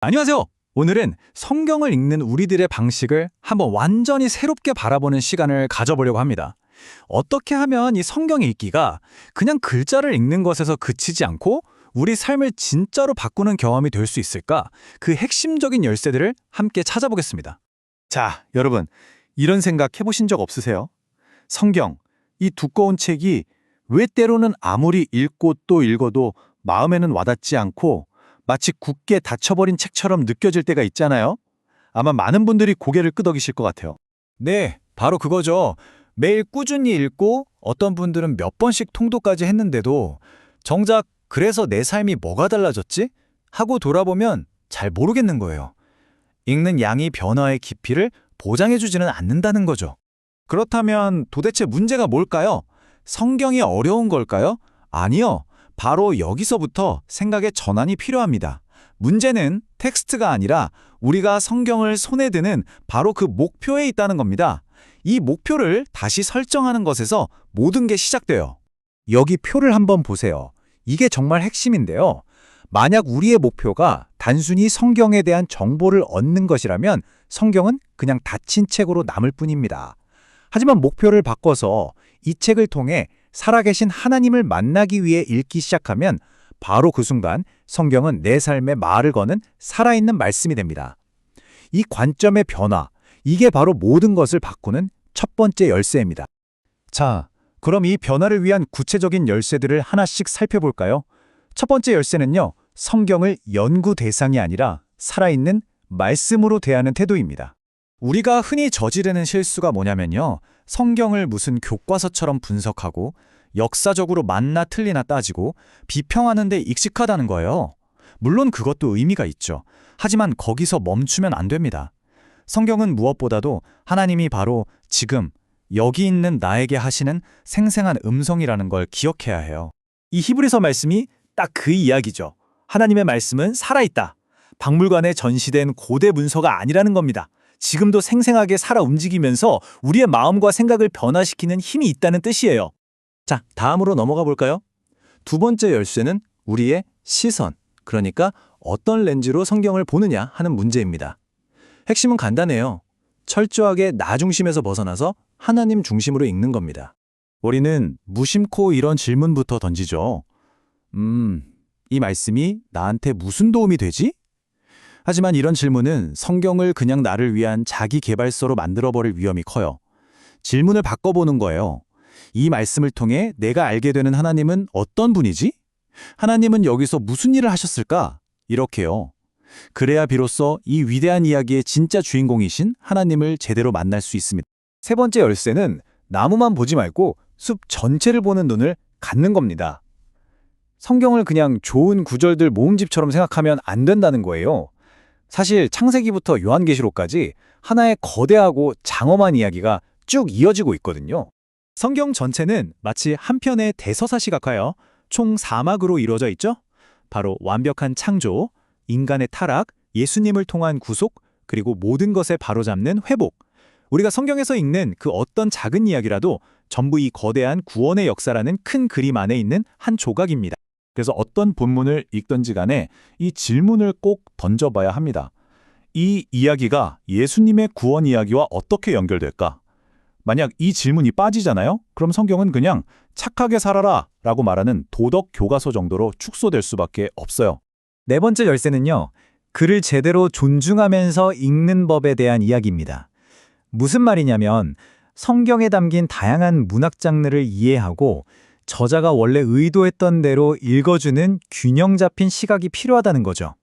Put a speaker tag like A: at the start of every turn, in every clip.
A: 안녕하세요. 오늘은 성경을 읽는 우리들의 방식을 한번 완전히 새롭게 바라보는 시간을 가져보려고 합니다. 어떻게 하면 이 성경 읽기가 그냥 글자를 읽는 것에서 그치지 않고 우리 삶을 진짜로 바꾸는 경험이 될 수 있을까? 그 핵심적인 열쇠들을 함께 찾아보겠습니다.
B: 자, 여러분, 이런 생각 해보신 적 없으세요? 성경, 이 두꺼운 책이 왜 때로는 아무리 읽고 또 읽어도 마음에는 와닿지 않고 마치 굳게 닫혀버린 책처럼 느껴질 때가 있잖아요? 아마 많은 분들이 고개를 끄덕이실 것 같아요.
A: 네, 바로 그거죠. 매일 꾸준히 읽고 어떤 분들은 몇 번씩 통독까지 했는데도 정작 그래서 내 삶이 뭐가 달라졌지? 하고 돌아보면 잘 모르겠는 거예요. 읽는 양이 변화의 깊이를 보장해주지는 않는다는 거죠. 그렇다면 도대체 문제가 뭘까요? 성경이 어려운 걸까요? 아니요. 바로 여기서부터 생각의 전환이 필요합니다. 문제는 텍스트가 아니라 우리가 성경을 손에 드는 바로 그 목표에 있다는 겁니다. 이 목표를 다시 설정하는 것에서 모든 게 시작돼요. 여기 표를 한번 보세요. 이게 정말 핵심인데요. 만약 우리의 목표가 단순히 성경에 대한 정보를 얻는 것이라면 성경은 그냥 닫힌 책으로 남을 뿐입니다. 하지만 목표를 바꿔서 이 책을 통해 살아계신 하나님을 만나기 위해 읽기 시작하면 바로 그 순간 성경은 내 삶에 말을 거는 살아있는 말씀이 됩니다. 이 관점의 변화, 이게 바로 모든 것을 바꾸는 첫 번째 열쇠입니다. 자, 그럼 이 변화를 위한 구체적인 열쇠들을 하나씩 살펴볼까요? 첫 번째 열쇠는요, 성경을 연구 대상이 아니라 살아있는 말씀으로 대하는 태도입니다. 우리가 흔히 저지르는 실수가 뭐냐면요, 성경을 무슨 교과서처럼 분석하고 역사적으로 맞나 틀리나 따지고 비평하는 데 익숙하다는 거예요. 물론 그것도 의미가 있죠. 하지만 거기서 멈추면 안 됩니다. 성경은 무엇보다도 하나님이 바로 지금 여기 있는 나에게 하시는 생생한 음성이라는 걸 기억해야 해요. 이 히브리서 말씀이 딱 그 이야기죠. 하나님의 말씀은 살아있다. 박물관에 전시된 고대 문서가 아니라는 겁니다. 지금도 생생하게 살아 움직이면서 우리의 마음과 생각을 변화시키는 힘이 있다는 뜻이에요. 자, 다음으로 넘어가 볼까요? 두 번째 열쇠는 우리의 시선, 그러니까 어떤 렌즈로 성경을 보느냐 하는 문제입니다. 핵심은 간단해요. 철저하게 나 중심에서 벗어나서 하나님 중심으로 읽는 겁니다. 우리는 무심코 이런 질문부터 던지죠. 이 말씀이 나한테 무슨 도움이 되지? 하지만 이런 질문은 성경을 그냥 나를 위한 자기 개발서로 만들어버릴 위험이 커요. 질문을 바꿔보는 거예요. 이 말씀을 통해 내가 알게 되는 하나님은 어떤 분이지? 하나님은 여기서 무슨 일을 하셨을까? 이렇게요. 그래야 비로소 이 위대한 이야기의 진짜 주인공이신 하나님을 제대로 만날 수 있습니다. 세 번째 열쇠는 나무만 보지 말고 숲 전체를 보는 눈을 갖는 겁니다. 성경을 그냥 좋은 구절들 모음집처럼 생각하면 안 된다는 거예요. 사실 창세기부터 요한계시록까지 하나의 거대하고 장엄한 이야기가 쭉 이어지고 있거든요. 성경 전체는 마치 한 편의 대서사시 같아요. 총 4막으로 이루어져 있죠? 바로 완벽한 창조, 인간의 타락, 예수님을 통한 구속, 그리고 모든 것에 바로잡는 회복. 우리가 성경에서 읽는 그 어떤 작은 이야기라도 전부 이 거대한 구원의 역사라는 큰 그림 안에 있는 한 조각입니다. 그래서 어떤 본문을 읽든지 간에 이 질문을 꼭 던져봐야 합니다. 이 이야기가 예수님의 구원 이야기와 어떻게 연결될까? 만약 이 질문이 빠지잖아요? 그럼 성경은 그냥 착하게 살아라 라고 말하는 도덕 교과서 정도로 축소될 수밖에 없어요. 네 번째 열쇠는요, 글을 제대로 존중하면서 읽는 법에 대한 이야기입니다. 무슨 말이냐면 성경에 담긴 다양한 문학 장르를 이해하고 저자가 원래 의도했던 대로 읽어주는 균형 잡힌 시각이 필요하다는 거죠.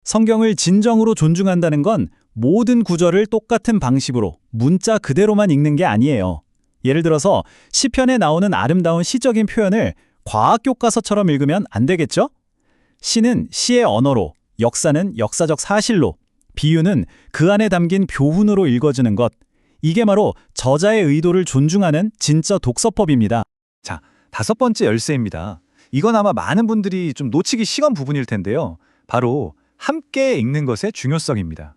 A: 성경을 진정으로 존중한다는 건 모든 구절을 똑같은 방식으로 문자 그대로만 읽는 게 아니에요. 예를 들어서 시편에 나오는 아름다운 시적인 표현을 과학교과서처럼 읽으면 안 되겠죠? 시는 시의 언어로, 역사는 역사적 사실로, 비유는 그 안에 담긴 교훈으로 읽어주는 것. 이게 바로 저자의 의도를 존중하는 진짜 독서법입니다. 자, 다섯 번째 열쇠입니다. 이건 아마 많은 분들이 좀 놓치기 쉬운 부분일 텐데요. 바로 함께 읽는 것의 중요성입니다.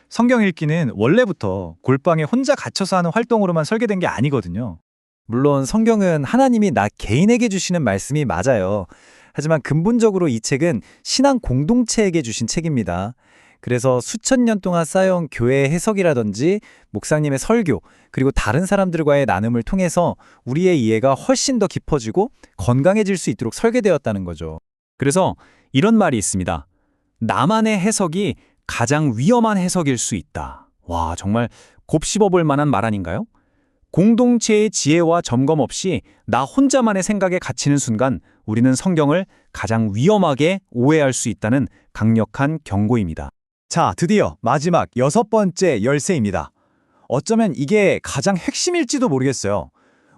A: 성경 읽기는 원래부터 골방에 혼자 갇혀서 하는 활동으로만 설계된 게 아니거든요. 물론 성경은 하나님이 나 개인에게 주시는 말씀이 맞아요. 하지만 근본적으로 이 책은 신앙 공동체에게 주신 책입니다. 그래서 수천 년 동안 쌓여온 교회의 해석이라든지 목사님의 설교, 그리고 다른 사람들과의 나눔을 통해서 우리의 이해가 훨씬 더 깊어지고 건강해질 수 있도록 설계되었다는 거죠. 그래서 이런 말이 있습니다. 나만의 해석이 가장 위험한 해석일 수 있다. 와, 정말 곱씹어볼 만한 말 아닌가요? 공동체의 지혜와 점검 없이 나 혼자만의 생각에 갇히는 순간 우리는 성경을 가장 위험하게 오해할 수 있다는 강력한 경고입니다.
C: 자, 드디어 마지막 6번째 열쇠입니다. 어쩌면 이게 가장 핵심일지도 모르겠어요.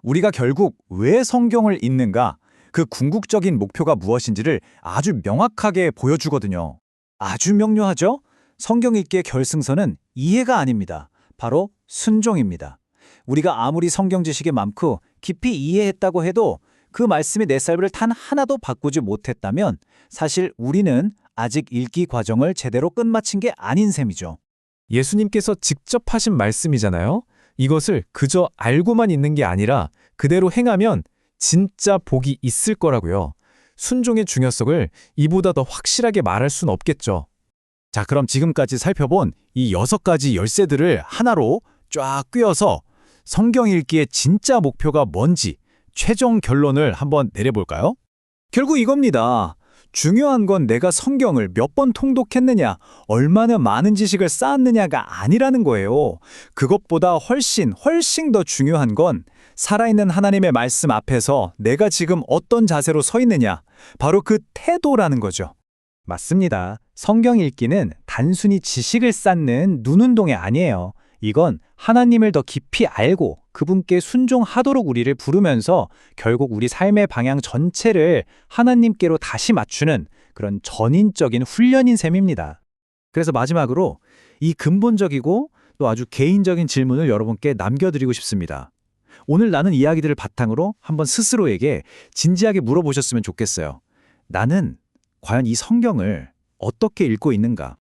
C: 우리가 결국 왜 성경을 읽는가, 그 궁극적인 목표가 무엇인지를 아주 명확하게 보여주거든요. 아주 명료하죠? 성경 읽기의 결승선은 이해가 아닙니다. 바로 순종입니다. 우리가 아무리 성경 지식이 많고 깊이 이해했다고 해도 그 말씀이 내 삶을 단 하나도 바꾸지 못했다면 사실 우리는 아직 읽기 과정을 제대로 끝마친 게 아닌 셈이죠.
D: 예수님께서 직접 하신 말씀이잖아요. 이것을 그저 알고만 있는 게 아니라 그대로 행하면 진짜 복이 있을 거라고요. 순종의 중요성을 이보다 더 확실하게 말할 순 없겠죠.
C: 자, 그럼 지금까지 살펴본 이 6가지 열쇠들을 하나로 쫙 꿰어서 성경 읽기의 진짜 목표가 뭔지 최종 결론을 한번 내려볼까요? 결국 이겁니다. 중요한 건 내가 성경을 몇 번 통독했느냐, 얼마나 많은 지식을 쌓았느냐가 아니라는 거예요. 그것보다 훨씬 더 중요한 건 살아있는 하나님의 말씀 앞에서 내가 지금 어떤 자세로 서 있느냐, 바로 그 태도라는 거죠. 맞습니다. 성경 읽기는 단순히 지식을 쌓는 눈운동이 아니에요. 이건 하나님을 더 깊이 알고 그분께 순종하도록 우리를 부르면서 결국 우리 삶의 방향 전체를 하나님께로 다시 맞추는 그런 전인적인 훈련인 셈입니다. 그래서 마지막으로 이 근본적이고 또 아주 개인적인 질문을 여러분께 남겨드리고 싶습니다. 오늘 나눈 이야기들을 바탕으로 한번 스스로에게 진지하게 물어보셨으면 좋겠어요. 나는 과연 이 성경을 어떻게 읽고 있는가?